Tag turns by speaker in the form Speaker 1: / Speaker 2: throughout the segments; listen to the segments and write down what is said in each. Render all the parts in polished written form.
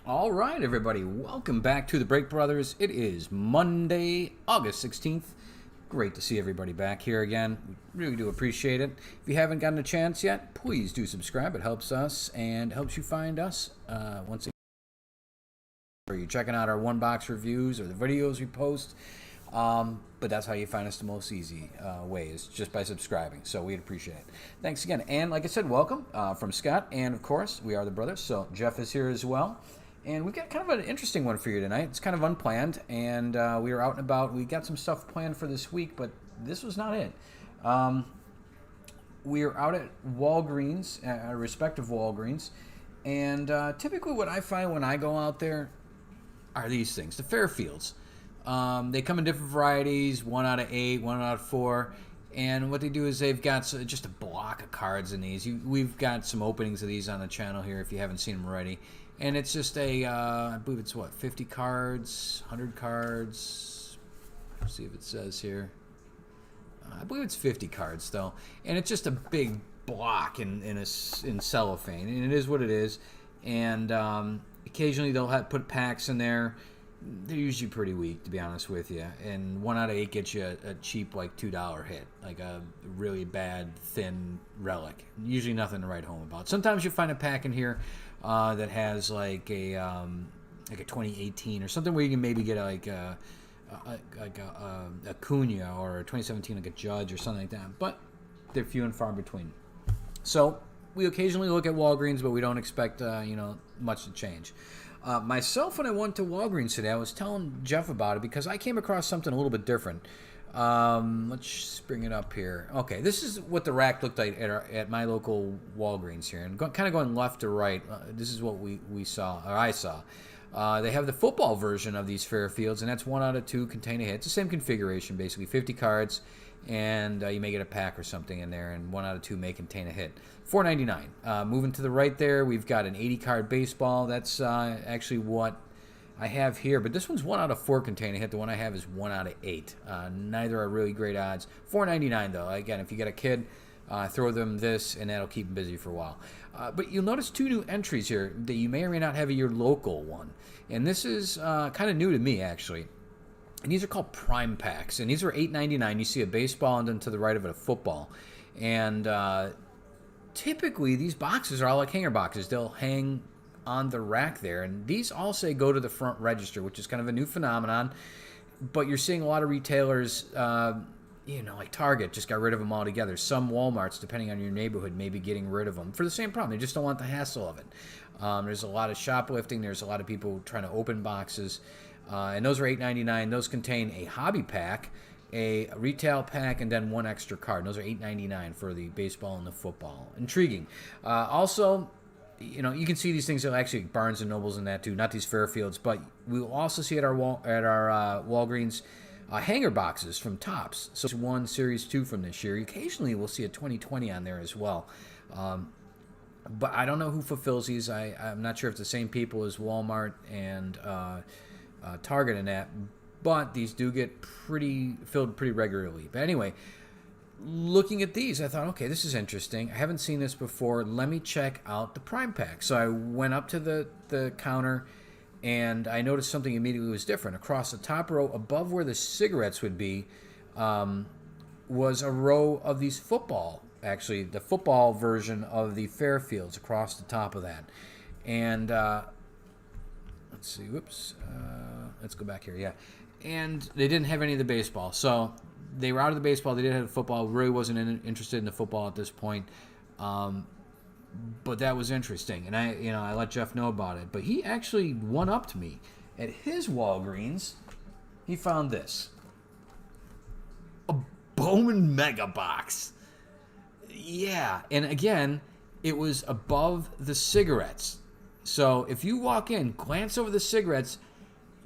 Speaker 1: All right, everybody, welcome back to the Break Brothers. It is Monday, August 16th. Great to see everybody back here again. We really do appreciate it. If you haven't gotten a chance yet, please do subscribe. It helps us and helps you find us. Once again, or you're checking out our one box reviews or the videos we post. But that's how you find us the most easy way is just by subscribing. So we'd appreciate it. Thanks again. And like I said, welcome from Scott. And of course, we are the brothers. So Jeff is here as well. And we've got kind of an interesting one for you tonight. It's kind of unplanned, and we were out and about. We got some stuff planned for this week, but this was not it. We are out at WALGREENS, our respective WALGREENS, and typically what I find when I go out there are these things, the Fairfields. They come in different varieties, 1 out of 8, 1 out of 4. And what they do is they've got just a block of cards in these. We've got some openings of these on the channel here if you haven't seen them already. And it's just I believe it's 50 cards, 100 cards. Let's see if it says here. I believe it's 50 cards though. And it's just a big block in cellophane. And it is what it is. And occasionally they'll put packs in there. They're usually pretty weak, to be honest with you. And 1 out of 8 gets you a cheap, like, $2 hit. Like a really bad, thin relic. Usually nothing to write home about. Sometimes you find a pack in here that has, like a 2018 or something where you can maybe get, a Cunha or a 2017, like a Judge or something like that. But they're few and far between. So we occasionally look at WALGREENS, but we don't expect, much to change. Myself, when I went to WALGREENS today, I was telling Jeff about it because I came across something a little bit different. Let's bring it up here. Okay, this is what the rack looked like at my local WALGREENS here. And kind of going left to right, this is what we saw, or I saw. They have the football version of these Fairfields, and that's 1 out of 2 contain a hit. It's the same configuration, basically, 50 cards, and you may get a pack or something in there, and 1 out of 2 may contain a hit. $4.99. Moving to the right there, we've got an 80-card baseball. That's actually what I have here, but this one's 1 out of 4 contain a hit. The one I have is 1 out of 8. Neither are really great odds. $4.99 though. Again, if you got a kid, throw them this, and that'll keep them busy for a while. But you'll notice 2 new entries here that you may or may not have in your local one, and this is kind of new to me actually. And these are called prime packs, and these are $8.99. You see a baseball, and then to the right of it a football, and typically these boxes are all like hanger boxes. They'll hang on the rack there, and these all say go to the front register, which is kind of a new phenomenon, but you're seeing a lot of retailers, like Target just got rid of them altogether. Some Walmarts, depending on your neighborhood, may be getting rid of them for the same problem. They just don't want the hassle of it. There's a lot of shoplifting. There's a lot of people trying to open boxes, and those are $8.99. Those contain a hobby pack, a retail pack, and then 1 extra card. And those are $8.99 for the baseball and the football. Intriguing. Also, you can see these things at actually Barnes and Nobles and that too. Not these Fairfields, but we will also see at our WALGREENS hanger boxes from Topps. So it's 1 Series 2 from this year. Occasionally we'll see a 2020 on there as well. But I don't know who fulfills these. I'm not sure if it's the same people as Walmart and Target and that. But these do get filled pretty regularly. But anyway, looking at these, I thought, okay, this is interesting. I haven't seen this before. Let me check out the prime pack. So I went up to the counter, and I noticed something immediately was different. Across the top row, above where the cigarettes would be, was a row of these football, actually, the football version of the Fairfields across the top of that. And let's see, whoops. Let's go back here, yeah. And they didn't have any of the baseball. So they were out of the baseball. They did have football. Really wasn't interested in the football at this point. But that was interesting. And I let Jeff know about it. But he actually one-upped me. At his WALGREENS, he found this. A Bowman Mega Box. Yeah. And again, it was above the cigarettes. So if you walk in, glance over the cigarettes,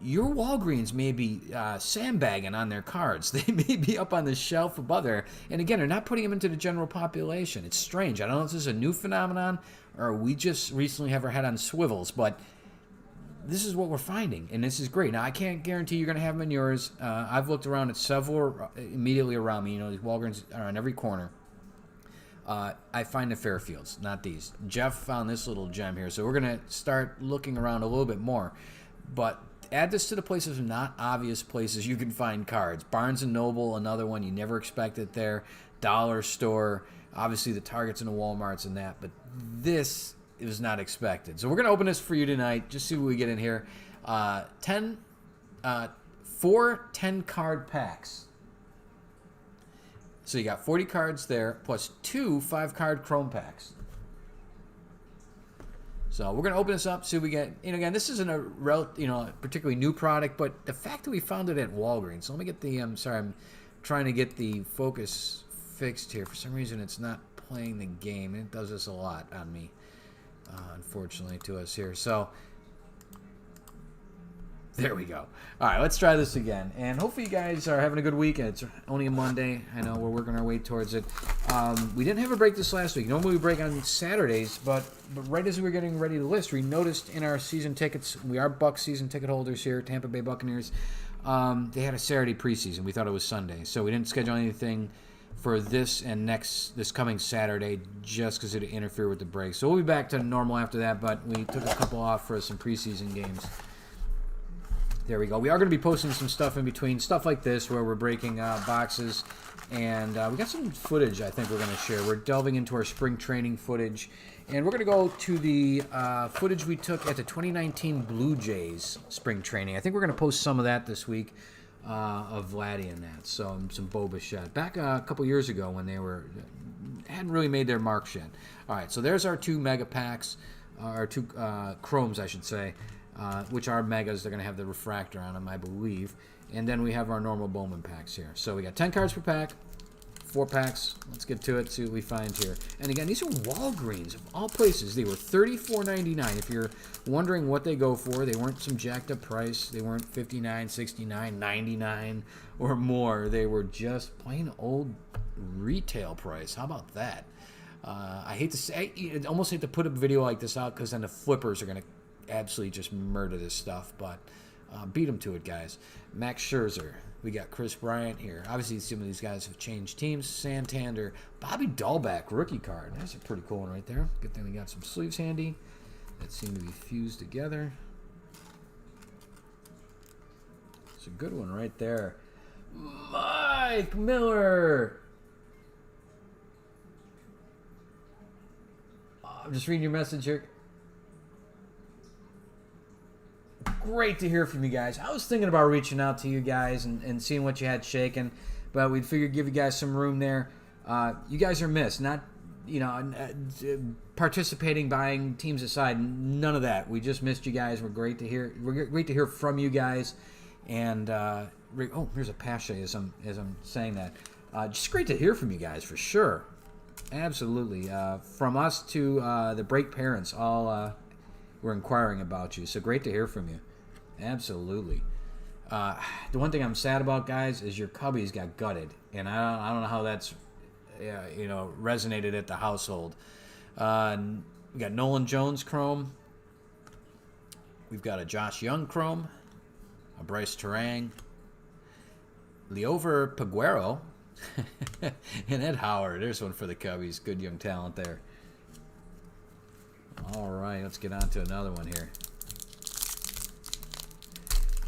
Speaker 1: your WALGREENS may be sandbagging on their cards. They may be up on the shelf above there. And again, they're not putting them into the general population. It's strange. I don't know if this is a new phenomenon or we just recently have our head on swivels, but this is what we're finding, and this is great. Now, I can't guarantee you're going to have them in yours. I've looked around at several immediately around me. These WALGREENS are on every corner. I find the Fairfields, not these. Jeff found this little gem here, so we're going to start looking around a little bit more. But add this to the places, not obvious places you can find cards. Barnes & Noble, another one you never expect it there. Dollar Store, obviously the Targets and the Walmarts and that. But this is not expected. So we're going to open this for you tonight. Just see what we get in here. 4 10-card packs. So you got 40 cards there, plus 2 5-card chrome packs. So we're going to open this up, see what we get. And again, this isn't a particularly new product, but the fact that we found it at Walgreens. So let me get the, I'm trying to get the focus fixed here. For some reason, it's not playing the game. It does this a lot on me, unfortunately, to us here. So there we go. All right, let's try this again. And hopefully you guys are having a good week. It's only a Monday. I know we're working our way towards it. We didn't have a break this last week. Normally we break on Saturdays, but right as we were getting ready to list, we noticed in our season tickets, we are Bucs season ticket holders here, Tampa Bay Buccaneers. They had a Saturday preseason. We thought it was Sunday. So we didn't schedule anything for this coming Saturday just because it would interfere with the break. So we'll be back to normal after that, but we took a couple off for some preseason games. There we go. We are going to be posting some stuff in between, stuff like this where we're breaking boxes, and we got some footage I think we're going to share. We're delving into our spring training footage, and we're going to go to the footage we took at the 2019 Blue Jays spring training. I think we're going to post some of that this week of Vladdy and that, so some Boba shot. Back a couple years ago when they hadn't really made their marks yet. All right, so there's our 2 mega packs, our 2 chromes, I should say. Which are megas. They're going to have the refractor on them, I believe. And then we have our normal Bowman packs here. So we got 10 cards per pack, 4 packs. Let's get to it, see what we find here. And again, these are Walgreens, of all places. They were $34.99. If you're wondering what they go for, they weren't some jacked up price. They weren't $59, $69, $99 or more. They were just plain old retail price. How about that? I hate to say, I almost hate to put a video like this out because then the flippers are going to absolutely just murder this stuff, but beat them to it, guys. Max Scherzer, we got Chris Bryant here. Obviously, some of these guys have changed teams. Santander, Bobby Dahlbeck, rookie card. That's a pretty cool one right there. Good thing we got some sleeves handy that seem to be fused together. It's a good one right there. Mike Miller. I'm just reading your message here. Great to hear from you guys. I was thinking about reaching out to you guys and seeing what you had shaking, but we figured give you guys some room there. You guys are missed. Not, participating, buying teams aside. None of that. We just missed you guys. We're great to hear. We're great to hear from you guys. And there's a Pache as I'm saying that. Just great to hear from you guys for sure. Absolutely. From us to the break parents, all were inquiring about you. So great to hear from you. Absolutely. The one thing I'm sad about, guys, is your Cubbies got gutted, and I don't know how that's resonated at the household. We got Nolan Jones chrome. We've got a Josh Young chrome, a Bryce Terang, Leover Peguero, and Ed Howard. There's one for the Cubbies. Good young talent there. All right, let's get on to another one here.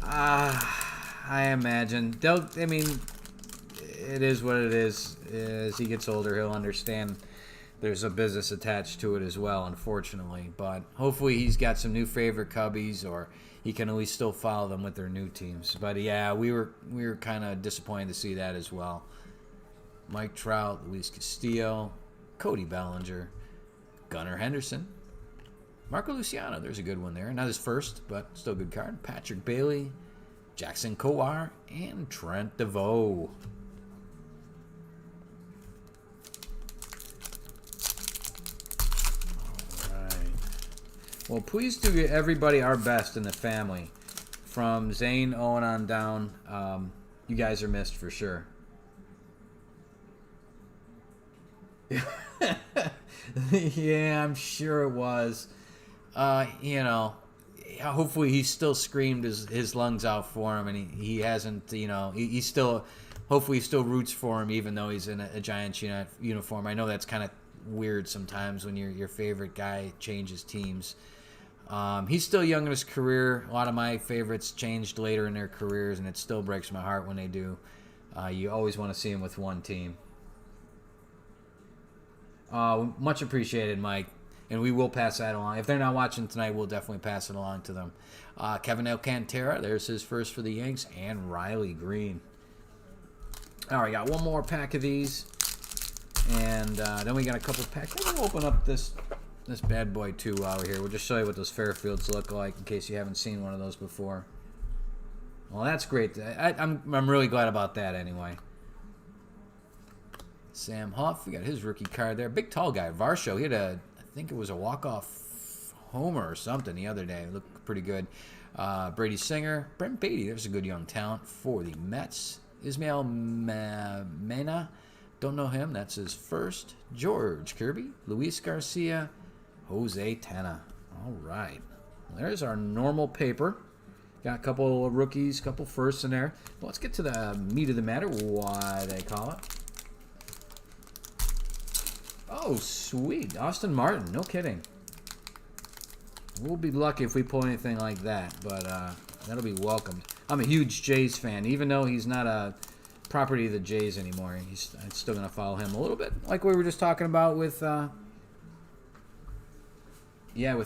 Speaker 1: I imagine it is what it is. As he gets older, he'll understand there's a business attached to it as well, unfortunately. But hopefully he's got some new favorite Cubbies, or he can at least still follow them with their new teams. But yeah, we were kind of disappointed to see that as well. Mike Trout, Luis Castillo, Cody Bellinger, Gunnar Henderson, Marco Luciano, there's a good one there. Not his first, but still a good card. Patrick Bailey, Jackson Kowar, and Trent DeVoe. All right. Well, please do everybody our best in the family. From Zane, Owen on down. You guys are missed for sure. Yeah, I'm sure it was. Hopefully he still screamed his lungs out for him, and he hasn't, he still, hopefully he still roots for him even though he's in a Giants uniform. I know that's kind of weird sometimes when your favorite guy changes teams. He's still young in his career. A lot of my favorites changed later in their careers, and it still breaks my heart when they do. You always want to see him with one team. Much appreciated, Mike. And we will pass that along. If they're not watching tonight, we'll definitely pass it along to them. Kevin Alcantara, there's his first for the Yanks, and Riley Green. All right, got one more pack of these. And then we got a couple packs. We'll open up this bad boy too while we're here. We'll just show you what those Fairfields look like in case you haven't seen one of those before. Well, that's great. I'm really glad about that anyway. Sam Huff, we got his rookie card there. Big tall guy, Varsho. He had I think it was a walk-off homer or something the other day. It looked pretty good. Brady Singer, Brent Beatty. There's a good young talent for the Mets. Ismael Mena. Don't know him. That's his first. George Kirby, Luis Garcia, Jose Tena. All right. There's our normal paper. Got a couple of rookies, a couple firsts in there. Well, let's get to the meat of the matter, why they call it. Oh, sweet. Austin Martin. No kidding. We'll be lucky if we pull anything like that, but that'll be welcomed. I'm a huge Jays fan. Even though he's not a property of the Jays anymore, I'm still going to follow him a little bit. Like we were just talking about with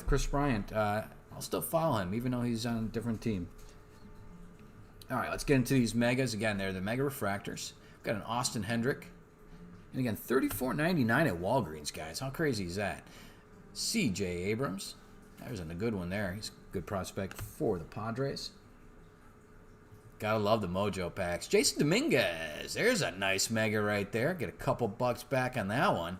Speaker 1: Chris Bryant. I'll still follow him, even though he's on a different team. All right, let's get into these megas. Again, they're the Mega Refractors. We've got an Austin Hendrick. And again, $34.99 at Walgreens, guys. How crazy is that? C.J. Abrams. There's a good one there. He's a good prospect for the Padres. Gotta love the Mojo packs. Jason Dominguez. There's a nice mega right there. Get a couple bucks back on that one.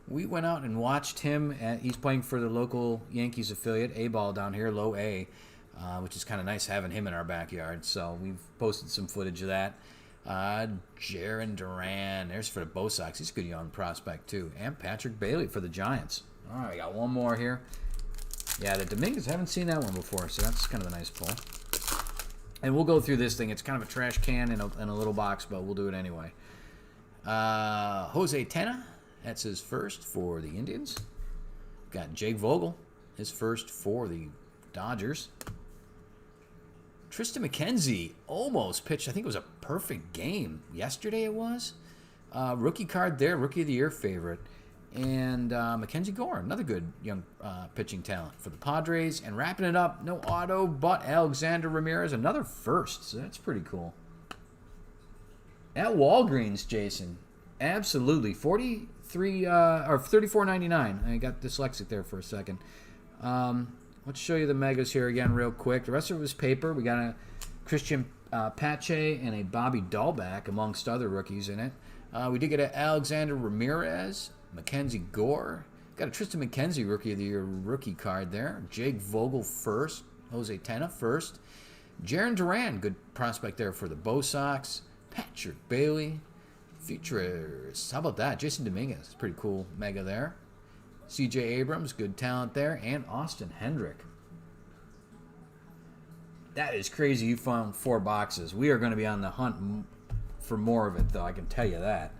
Speaker 1: We went out and watched him. He's playing for the local Yankees affiliate, A-Ball down here, low A, which is kind of nice having him in our backyard. So we've posted some footage of that. Jaron Duran. There's for the Bo Sox. He's a good young prospect, too. And Patrick Bailey for the Giants. All right, we got one more here. Yeah, the Dominguez, I haven't seen that one before, so that's kind of a nice pull. And we'll go through this thing. It's kind of a trash can in a little box, but we'll do it anyway. Jose Tena. That's his first for the Indians. Got Jake Vogel, his first for the Dodgers. Tristan McKenzie almost pitched. I think it was a perfect game. Yesterday it was. Rookie card there, Rookie of the Year favorite. And Mackenzie Gore, another good young pitching talent for the Padres. And wrapping it up, no auto, but Alexander Ramirez, another first. So that's pretty cool. At Walgreens, Jason. Absolutely. $34.99. I got dyslexic there for a second. Let's show you the megas here again real quick. The rest of it was paper. We got a Christian Pache and a Bobby Dahlback amongst other rookies in it. We did get an Alexander Ramirez, Mackenzie Gore. Got a Tristan McKenzie Rookie of the Year rookie card there. Jake Vogel first. Jose Tena first. Jaron Duran, good prospect there for the Bo Sox. Patrick Bailey. Futurists. How about that? Jason Dominguez. Pretty cool mega there. C.J. Abrams, good talent there. And Austin Hendrick. That is crazy. You found 4 boxes. We are going to be on the hunt for more of it, though. I can tell you that.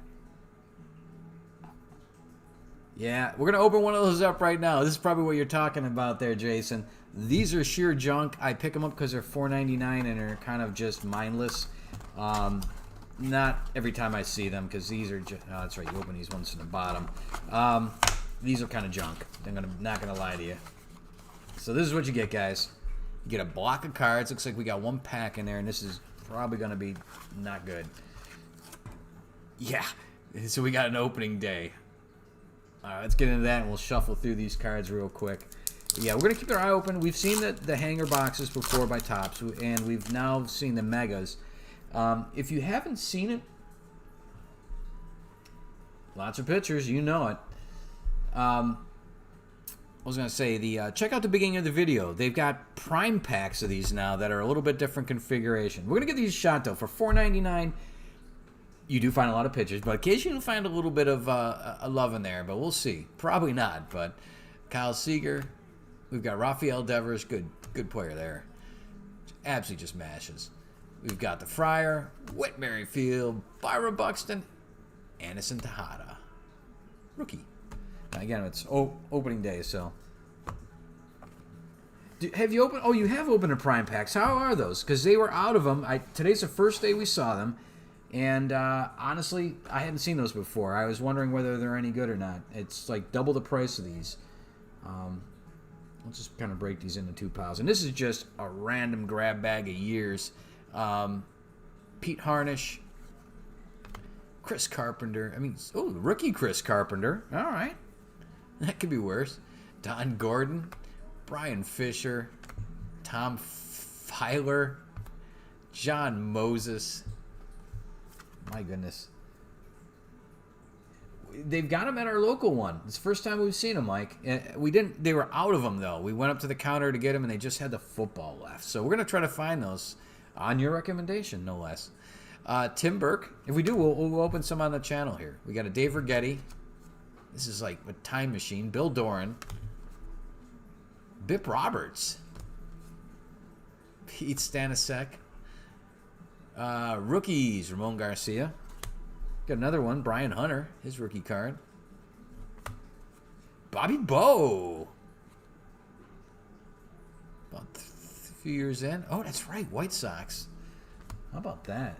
Speaker 1: Yeah, we're going to open one of those up right now. This is probably what you're talking about there, Jason. These are sheer junk. I pick them up because they're $4.99 and they're kind of just mindless. Not every time I see them because these are just... Oh, that's right. You open these ones from the bottom. These are kind of junk. Not going to lie to you. So this is what you get, guys. You get a block of cards. Looks like we got one pack in there, and this is probably going to be not good. Yeah. So we got an opening day. All right, let's get into that, and we'll shuffle through these cards real quick. Yeah, we're going to keep our eye open. We've seen the hanger boxes before by Topps, and we've now seen the megas. If you haven't seen it, lots of pictures, you know it. I was going to say, check out the beginning of the video. They've got prime packs of these now that are a little bit different configuration. We're going to get these shot, though. For $4.99, you do find a lot of pictures, but occasionally you'll find a little bit of a love in there, but we'll see. Probably not, but Kyle Seager. We've got Rafael Devers, good player there. Absolutely just mashes. We've got the Fryer, Whit Merrifield, Byron Buxton, Anderson Tejada. rookie. Again, it's opening day, so. Have you opened? Oh, you have opened a Prime Packs. How are those? Because they were out of them. Today's the first day we saw them. And honestly, I hadn't seen those before. I was wondering whether they're any good or not. It's like double the price of these. Let's just kind of break these into 2 piles. And this is just a random grab bag of years. Pete Harnish, Chris Carpenter. I mean, rookie Chris Carpenter. All right. That could be worse. Don Gordon, Brian Fisher, Tom Filer, John Moses. My goodness. They've got them at our local one. It's the first time we've seen them, Mike. We didn't. They were out of them, though. We went up to the counter to get them, and they just had the football left. So we're going to try to find those on your recommendation, no less. Tim Burke. If we do, we'll open some on the channel here. We got a Dave Rigetti. This is like a time machine. Bill Doran. Bip Roberts. Pete Stanisiak. Rookies. Ramon Garcia. Got another one. Brian Hunter. His rookie card. Bobby Bowe. About a few years in. Oh, that's right. White Sox. How about that?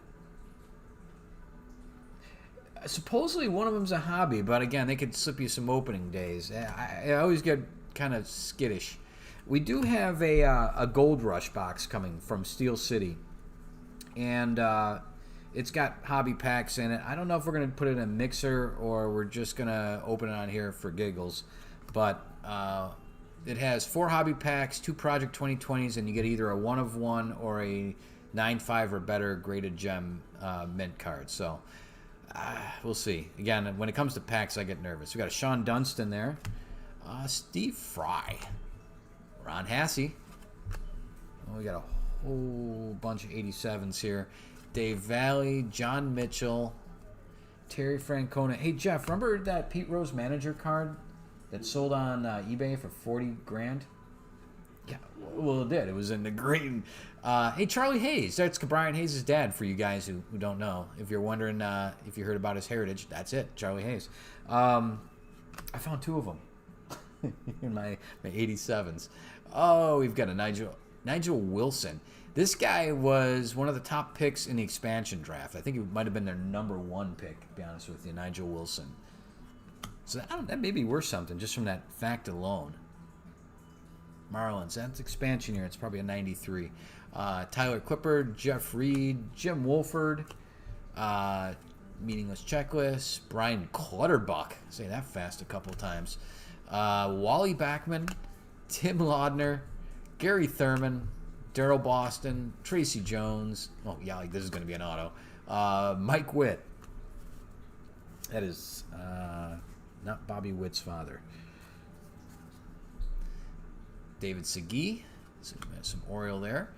Speaker 1: Supposedly one of them's a hobby, but again, they could slip you some opening days. I always get kind of skittish. We do have a Gold Rush box coming from Steel City, and it's got hobby packs in it. I don't know if we're going to put it in a mixer or we're just going to open it on here for giggles, but it has 4 hobby packs, 2 Project 2020s, and you get either a 1 of 1 or a 9.5 or better graded gem mint card. So we'll see. Again, when it comes to packs, I get nervous. We got a Sean Dunston there. Steve Fry. Ron Hassey. We got a whole bunch of 87s here. Dave Valley, John Mitchell, Terry Francona. Hey, Jeff, remember that Pete Rose manager card that sold on eBay for $40,000? Yeah, well, it did. It was in the green. Hey, Charlie Hayes. That's Brian Hayes' dad, for you guys who don't know. If you're wondering if you heard about his heritage, that's it, Charlie Hayes. I found 2 of them in my 87s. Oh, we've got a Nigel Wilson. This guy was one of the top picks in the expansion draft. I think he might have been their number 1 pick, to be honest with you, Nigel Wilson. So that may be worth something just from that fact alone. Marlins, that's expansion year. It's probably a 93. Tyler Clippard, Jeff Reed, Jim Wolford, Meaningless Checklist, Brian Clutterbuck. Say that fast a couple of times. Wally Backman, Tim Laudner, Gary Thurman, Daryl Boston, Tracy Jones. Oh, yeah, this is going to be an auto. Mike Witt. That is not Bobby Witt's father. David Segui. Some Oriole there.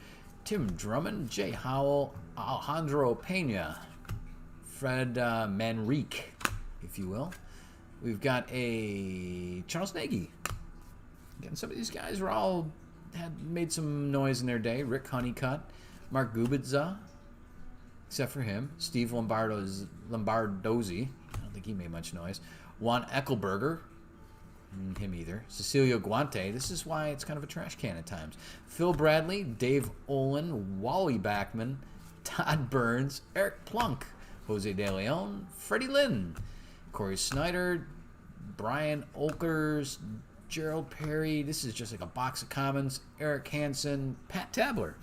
Speaker 1: Tim Drummond, Jay Howell, Alejandro Pena, Fred Manrique, if you will. We've got a Charles Nagy. Again, some of these guys were all had made some noise in their day. Rick Honeycutt, Mark Gubitza, except for him. Steve Lombardozzi. I don't think he made much noise. Juan Eckelberger. Him either. Cecilio Guante. This is why it's kind of a trash can at times. Phil Bradley, Dave Olin, Wally Backman, Todd Burns, Eric Plunk, Jose De Leon, Freddie Lynn, Corey Snyder, Brian Olkers, Gerald Perry. This is just like a box of commons. Eric Hansen, Pat Tabler.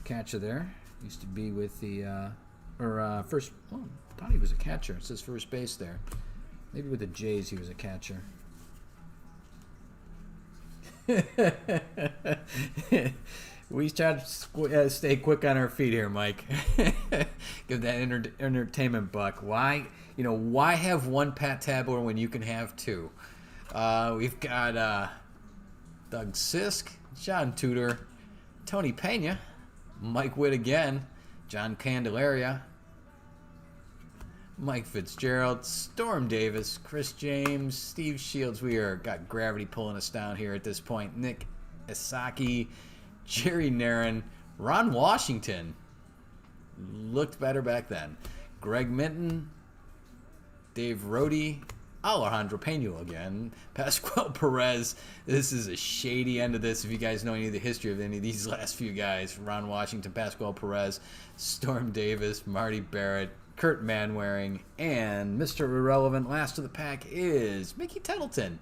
Speaker 1: Catcher there. Used to be with the first. Oh, I thought he was a catcher. It says first base there. Maybe with the Jays he was a catcher. We try to stay quick on our feet here, Mike. Give that entertainment buck. Why have 1 Pat Tabler when you can have 2? We've got Doug Sisk, John Tudor, Tony Pena, Mike Witt again, John Candelaria, Mike Fitzgerald, Storm Davis, Chris James, Steve Shields. We got gravity pulling us down here at this point. Nick Isaki, Jerry Naron, Ron Washington. Looked better back then. Greg Minton, Dave Rohde, Alejandro Pena again, Pascual Perez. This is a shady end of this. If you guys know any of the history of any of these last few guys, Ron Washington, Pascual Perez, Storm Davis, Marty Barrett, Kurt Manwaring, and Mr. Irrelevant last of the pack is Mickey Tettleton.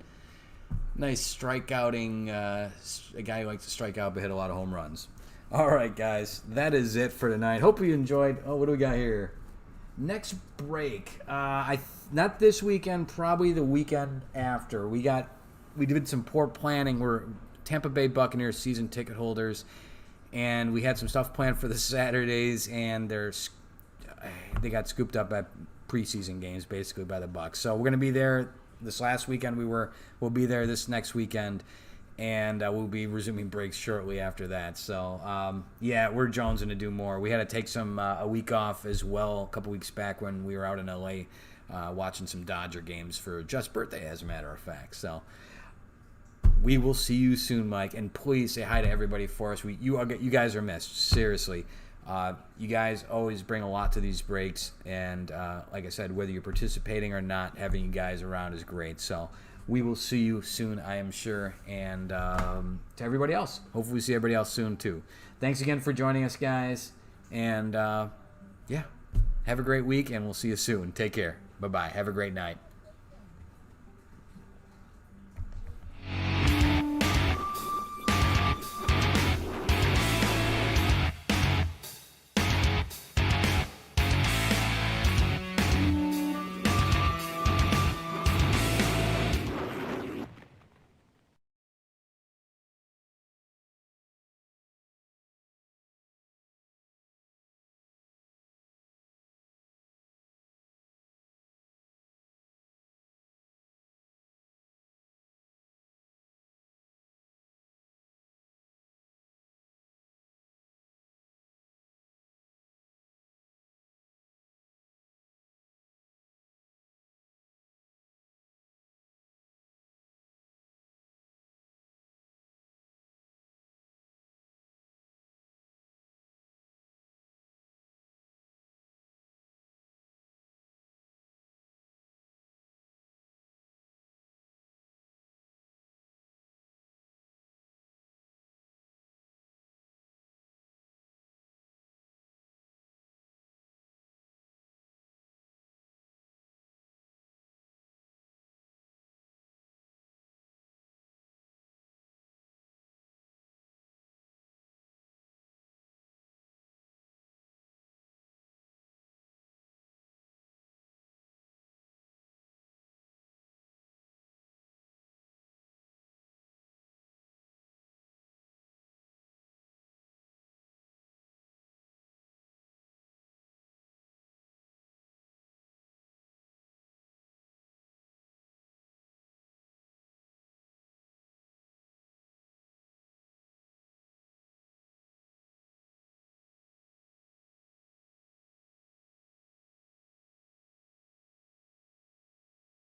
Speaker 1: Nice strikeouting, a guy who likes to strike out but hit a lot of home runs. All right, guys, that is it for tonight. Hope you enjoyed. Oh, what do we got here? Next break, not this weekend, probably the weekend after. We did some poor planning. We're Tampa Bay Buccaneers season ticket holders, and we had some stuff planned for the Saturdays, and they got scooped up at preseason games basically by the Bucs. So we're gonna be there this last weekend. We'll be there this next weekend. And we'll be resuming breaks shortly after that. So, we're jonesing to do more. We had to take a week off as well a couple weeks back when we were out in L.A. Watching some Dodger games for Just's birthday, as a matter of fact. So, we will see you soon, Mike. And please say hi to everybody for us. You guys are missed, seriously. You guys always bring a lot to these breaks. And like I said, whether you're participating or not, having you guys around is great. So, we will see you soon, I am sure. And to everybody else, hopefully we see everybody else soon, too. Thanks again for joining us, guys. And, have a great week, and we'll see you soon. Take care. Bye-bye. Have a great night.